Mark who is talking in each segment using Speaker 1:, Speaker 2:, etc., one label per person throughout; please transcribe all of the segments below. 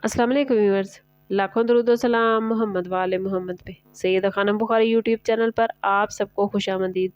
Speaker 1: अस्सलाम वालेकुम व्यूअर्स। लाखों दरूद व सलाम मोहम्मद वाले मोहम्मद पे। सैयदा खानम बुखारी यूट्यूब चैनल पर आप सबको खुशामदीद।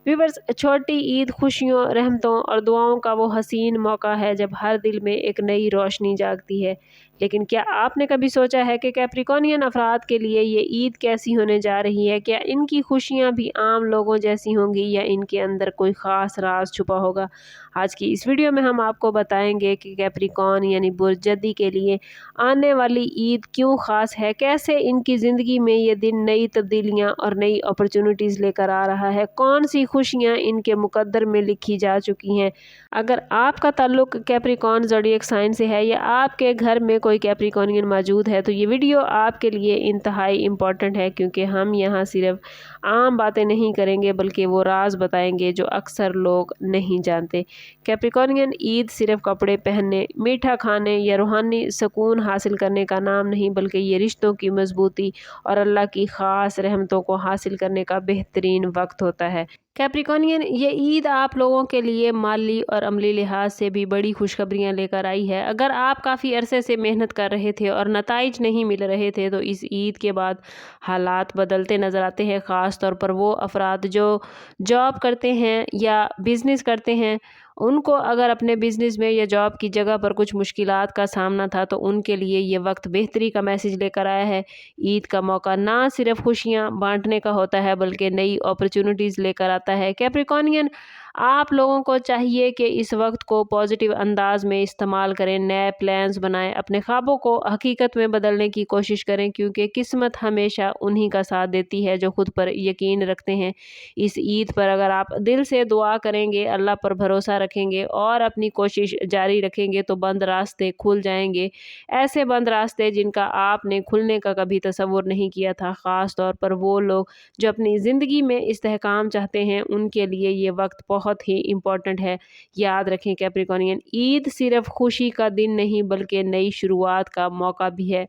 Speaker 1: व्यूअर्स, छोटी ईद खुशियों, रहमतों और दुआओं का वो हसीन मौका है जब हर दिल में एक नई रोशनी जागती है। लेकिन क्या आपने कभी सोचा है कि कैप्रिकॉर्नियन अफराद के लिए ये ईद कैसी होने जा रही है? क्या इनकी खुशियाँ भी आम लोगों जैसी होंगी या इनके अंदर कोई ख़ास राज छुपा होगा? आज की इस वीडियो में हम आपको बताएंगे कि कैप्रिकॉर्न यानी बुर्जदी के लिए आने वाली ईद क्यों ख़ास है, कैसे इनकी ज़िंदगी में ये दिन नई तब्दीलियाँ और नई अपॉर्चुनिटीज़ लेकर आ रहा है, कौन सी खुशियाँ इनके मुकद्दर में लिखी जा चुकी हैं। अगर आपका ताल्लुक कैप्रिकॉर्न ज़ोडिएक साइन से है या आपके घर में कोई कैप्रिकॉर्नियन मौजूद है तो ये वीडियो आपके लिए इंतहाई इम्पॉर्टेंट है, क्योंकि हम यहाँ सिर्फ आम बातें नहीं करेंगे बल्कि वो राज बताएंगे जो अक्सर लोग नहीं जानते। कैप्रिकॉर्नियन ईद सिर्फ कपड़े पहनने, मीठा खाने या रूहानी सुकून हासिल करने का नाम नहीं, बल्कि ये रिश्तों की मजबूती और अल्लाह की ख़ास रहमतों को हासिल करने का बेहतरीन वक्त होता है। कैप्रिकॉर्नियन ये ईद आप लोगों के लिए माली और अमली लिहाज से भी बड़ी खुशखबरियाँ लेकर आई है। अगर आप काफ़ी अरसे से मेहनत कर रहे थे और नताइज नहीं मिल रहे थे तो इस ईद के बाद हालात बदलते नज़र आते हैं। ख़ास तौर पर वो अफराद जो जॉब करते हैं या बिज़नेस करते हैं, उनको अगर अपने बिज़नेस में या जॉब की जगह पर कुछ मुश्किलात का सामना था तो उनके लिए ये वक्त बेहतरी का मैसेज लेकर आया है। ईद का मौका ना सिर्फ खुशियाँ बांटने का होता है बल्कि नई अपॉर्चुनिटीज़ लेकर आता है। कैप्रिकॉर्नियन, आप लोगों को चाहिए कि इस वक्त को पॉजिटिव अंदाज में इस्तेमाल करें, नए प्लान्स बनाएं, अपने ख्वाबों को हकीकत में बदलने की कोशिश करें, क्योंकि किस्मत हमेशा उन्हीं का साथ देती है जो खुद पर यकीन रखते हैं। इस ईद पर अगर आप दिल से दुआ करेंगे, अल्लाह पर भरोसा रखेंगे और अपनी कोशिश जारी रखेंगे तो बंद रास्ते खुल जाएंगे। ऐसे बंद रास्ते जिनका आपने खुलने का कभी तसव्वुर नहीं किया था। ख़ास तौर पर वो लोग जो अपनी ज़िंदगी में इस्तेहकाम चाहते हैं, उनके लिए ये वक्त बहुत ही इम्पोर्टेंट है। याद रखें कैप्रिकॉर्नियन, ईद सिर्फ खुशी का दिन नहीं बल्कि नई शुरुआत का मौका भी है।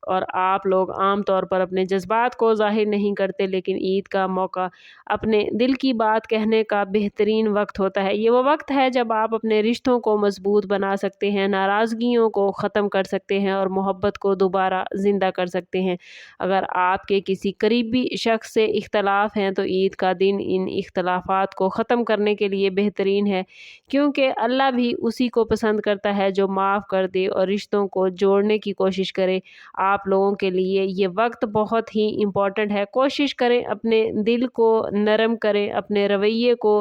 Speaker 1: और आप लोग आम तौर पर अपने जज्बात को ज़ाहिर नहीं करते, लेकिन ईद का मौका अपने दिल की बात कहने का बेहतरीन वक्त होता है। ये वो वक्त है जब आप अपने रिश्तों को मजबूत बना सकते हैं, नाराज़गियों को ख़त्म कर सकते हैं और मोहब्बत को दोबारा ज़िंदा कर सकते हैं। अगर आपके किसी करीबी शख्स से इख्तलाफ हैं तो ईद का दिन इन इख्तलाफात को ख़त्म करने के लिए बेहतरीन है, क्योंकि अल्लाह भी उसी को पसंद करता है जो माफ़ कर दे और रिश्तों को जोड़ने की कोशिश करे। आप लोगों के लिए ये वक्त बहुत ही इम्पोर्टेंट है। कोशिश करें अपने दिल को नरम करें, अपने रवैये को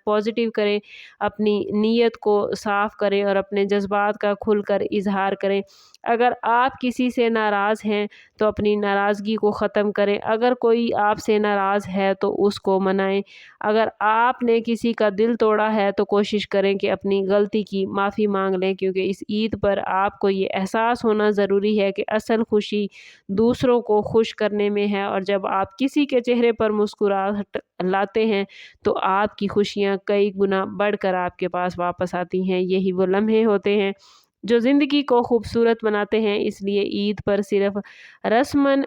Speaker 1: पॉजिटिव करें, अपनी नीयत को साफ़ करें और अपने जज्बात का खुलकर इजहार करें। अगर आप किसी से नाराज़ हैं तो अपनी नाराज़गी को ख़त्म करें। अगर कोई आपसे नाराज़ है तो उसको मनाएं। अगर आपने किसी का दिल तोड़ा है तो कोशिश करें कि अपनी गलती की माफ़ी मांग लें, क्योंकि इस ईद पर आपको ये एहसास होना ज़रूरी है कि असल खुशी दूसरों को खुश करने में है। और जब आप किसी के चेहरे पर मुस्कुराहट लाते हैं तो आपकी खुशियाँ कई गुना बढ़कर आपके पास वापस आती हैं। यही वो लम्हे होते हैं जो ज़िंदगी को खूबसूरत बनाते हैं। इसलिए ईद पर सिर्फ रस्मन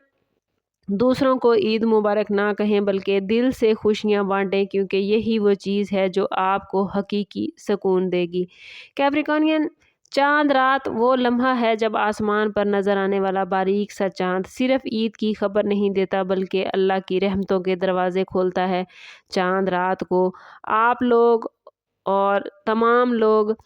Speaker 1: दूसरों को ईद मुबारक ना कहें बल्कि दिल से खुशियाँ बांटें, क्योंकि यही वो चीज़ है जो आपको हकीकी सुकून देगी। कैप्रिकॉर्नियन, चांद रात वो लम्हा है जब आसमान पर नज़र आने वाला बारीक सा चांद सिर्फ ईद की खबर नहीं देता बल्कि अल्लाह की रहमतों के दरवाज़े खोलता है। चांद रात को आप लोग और तमाम लोग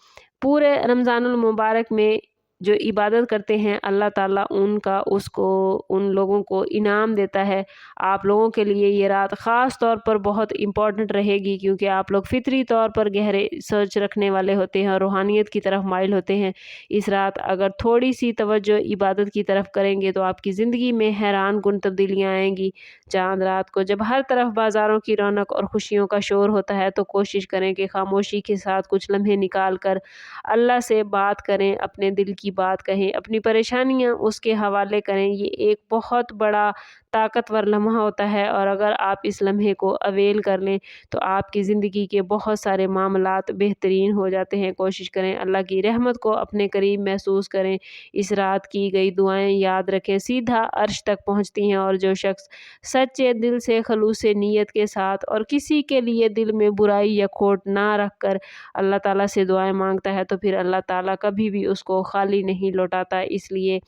Speaker 1: पूरे रमज़ानुल मुबारक में जो इबादत करते हैं, अल्लाह ताला उन लोगों को इनाम देता है। आप लोगों के लिए ये रात ख़ास तौर पर बहुत इम्पोर्टेंट रहेगी, क्योंकि आप लोग फितरी तौर पर गहरे सोच रखने वाले होते हैं और रूहानियत की तरफ माइल होते हैं। इस रात अगर थोड़ी सी तवज्जो इबादत की तरफ करेंगे तो आपकी ज़िंदगी में हैरान कुन तब्दीलियाँ आएंगी। चांद रात को जब हर तरफ बाज़ारों की रौनक और खुशियों का शोर होता है तो कोशिश करें कि खामोशी के साथ कुछ लम्हे निकाल कर अल्लाह से बात करें, अपने दिल की बात कहें, अपनी परेशानियां उसके हवाले करें। ये एक बहुत बड़ा طاقتور لمحہ ہوتا ہے، اور اگر آپ اس لمحے کو اویل کر لیں تو آپ کی زندگی کے بہت سارے معاملات بہترین ہو جاتے ہیں۔ کوشش کریں اللہ کی رحمت کو اپنے قریب محسوس کریں، اس رات کی گئی دعائیں یاد رکھیں، سیدھا عرش تک پہنچتی ہیں، اور جو شخص سچے دل سے خلوص نیت کے ساتھ اور کسی کے لیے دل میں برائی یا کھوٹ نہ رکھ کر اللہ تعالیٰ سے دعائیں مانگتا ہے تو پھر اللہ تعالیٰ کبھی بھی اس کو خالی نہیں لوٹاتا۔ اس لیے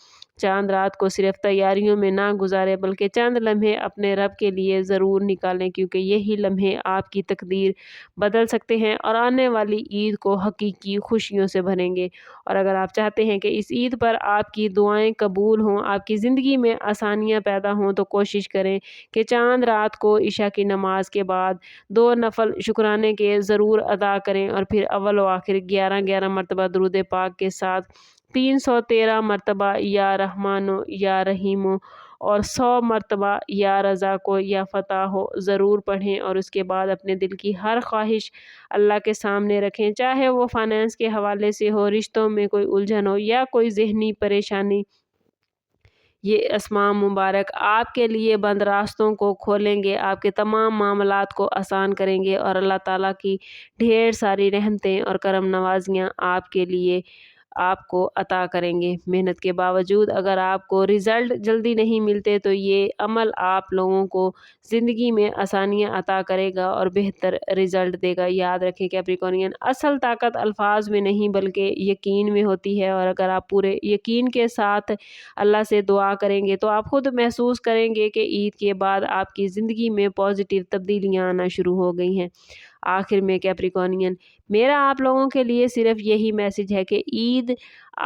Speaker 1: چاند رات کو صرف تیاریوں میں نہ گزارے بلکہ چند لمحے اپنے رب کے لیے ضرور نکالیں، کیونکہ یہی لمحے آپ کی تقدیر بدل سکتے ہیں اور آنے والی عید کو حقیقی خوشیوں سے بھریں گے۔ اور اگر آپ چاہتے ہیں کہ اس عید پر آپ کی دعائیں قبول ہوں، آپ کی زندگی میں آسانیاں پیدا ہوں، تو کوشش کریں کہ چاند رات کو عشاء کی نماز کے بعد 2 نفل شکرانے کے ضرور ادا کریں، اور پھر اول و آخر 11 مرتبہ درود پاک کے ساتھ 313 مرتبہ یا رحمانو یا رحیمو اور 100 مرتبہ یا رضا کو یا فتح ہو ضرور پڑھیں، اور اس کے بعد اپنے دل کی ہر خواہش اللہ کے سامنے رکھیں، چاہے وہ فائنانس کے حوالے سے ہو، رشتوں میں کوئی الجھن ہو یا کوئی ذہنی پریشانی۔ یہ اسماء مبارک آپ کے لیے بند راستوں کو کھولیں گے، آپ کے تمام معاملات کو آسان کریں گے، اور اللہ تعالیٰ کی ڈھیر ساری رحمتیں اور کرم نوازیاں آپ کے لیے آپ کو عطا کریں گے۔ محنت کے باوجود اگر آپ کو رزلٹ جلدی نہیں ملتے تو یہ عمل آپ لوگوں کو زندگی میں آسانیاں عطا کرے گا اور بہتر رزلٹ دے گا۔ یاد رکھیں کیپریکونین، اصل طاقت الفاظ میں نہیں بلکہ یقین میں ہوتی ہے، اور اگر آپ پورے یقین کے ساتھ اللہ سے دعا کریں گے تو آپ خود محسوس کریں گے کہ عید کے بعد آپ کی زندگی میں پازیٹیو تبدیلیاں آنا شروع ہو گئی ہیں۔ آخر میں کیپریکونین، میرا آپ لوگوں کے لیے صرف یہی میسج ہے کہ عید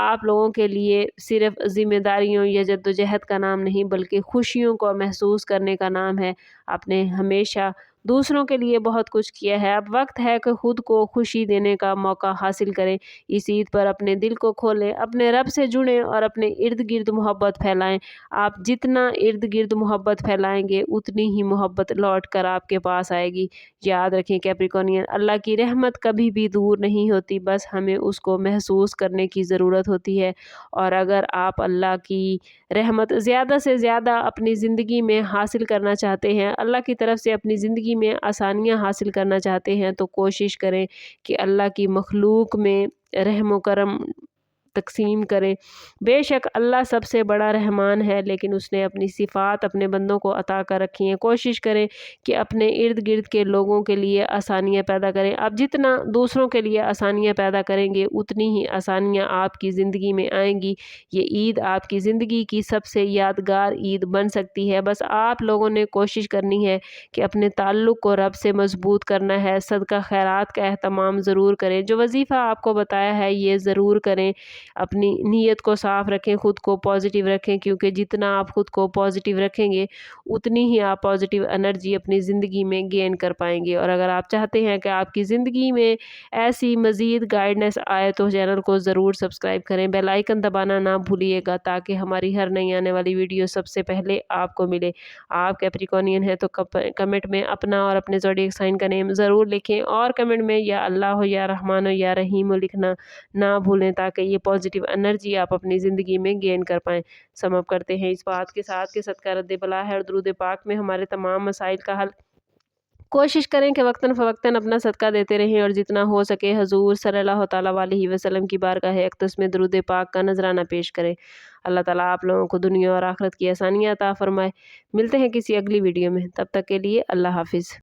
Speaker 1: آپ لوگوں کے لیے صرف ذمہ داریوں یا جدوجہد کا نام نہیں بلکہ خوشیوں کو محسوس کرنے کا نام ہے۔ آپ نے ہمیشہ دوسروں کے لیے بہت کچھ کیا ہے، اب وقت ہے کہ خود کو خوشی دینے کا موقع حاصل کریں۔ اس عید پر اپنے دل کو کھولیں، اپنے رب سے جڑیں اور اپنے ارد گرد محبت پھیلائیں۔ آپ جتنا ارد گرد محبت پھیلائیں گے اتنی ہی محبت لوٹ کر آپ کے پاس آئے گی۔ یاد رکھیں کیپریکونین، اللہ کی رحمت کبھی بھی دور نہیں ہوتی، بس ہمیں اس کو محسوس کرنے کی ضرورت ہوتی ہے، اور اگر آپ اللہ کی رحمت زیادہ سے زیادہ اپنی زندگی میں حاصل کرنا چاہتے ہیں، اللہ کی طرف سے اپنی زندگی میں آسانیاں حاصل کرنا چاہتے ہیں، تو کوشش کریں کہ اللہ کی مخلوق میں رحم و کرم تقسیم کریں۔ بے شک اللہ سب سے بڑا رحمان ہے، لیکن اس نے اپنی صفات اپنے بندوں کو عطا کر رکھی ہیں۔ کوشش کریں کہ اپنے ارد گرد کے لوگوں کے لیے آسانیاں پیدا کریں۔ آپ جتنا دوسروں کے لیے آسانیاں پیدا کریں گے اتنی ہی آسانیاں آپ کی زندگی میں آئیں گی۔ یہ عید آپ کی زندگی کی سب سے یادگار عید بن سکتی ہے، بس آپ لوگوں نے کوشش کرنی ہے کہ اپنے تعلق کو رب سے مضبوط کرنا ہے۔ صدقہ خیرات کا اہتمام ضرور کریں، جو وظیفہ آپ کو بتایا ہے یہ ضرور کریں۔ اپنی نیت کو صاف رکھیں، خود کو پازیٹیو رکھیں، کیونکہ جتنا آپ خود کو پازیٹیو رکھیں گے اتنی ہی آپ پازیٹیو انرجی اپنی زندگی میں گین کر پائیں گے۔ اور اگر آپ چاہتے ہیں کہ آپ کی زندگی میں ایسی مزید گائیڈنس آئے تو چینل کو ضرور سبسکرائب کریں، بیل آئیکن دبانا نہ بھولیے گا تاکہ ہماری ہر نئی آنے والی ویڈیو سب سے پہلے آپ کو ملے۔ آپ کیپریکونین ہیں تو کمنٹ میں اپنا اور اپنے زوڈیک سائن کا نیم ضرور لکھیں، اور کمنٹ میں یا اللہ ہو یا رحمان ہو یا رحیم ہو لکھنا نہ بھولیں تاکہ یہ پازیٹیو انرجی آپ اپنی زندگی میں گین کر پائیں۔ سم اپ کرتے ہیں اس بات کے ساتھ کہ صدقہ رد بلا ہے اور درود پاک میں ہمارے تمام مسائل کا حل۔ کوشش کریں کہ وقتاً فوقتاً اپنا صدقہ دیتے رہیں، اور جتنا ہو سکے حضور صلی اللہ تعالیٰ علیہ وسلم کی بارگاہ اقدس میں درود پاک کا نذرانہ پیش کریں۔ اللہ تعالیٰ آپ لوگوں کو دنیا اور آخرت کی آسانیاں عطا فرمائے۔ ملتے ہیں کسی اگلی ویڈیو میں، تب تک کے لیے اللہ حافظ۔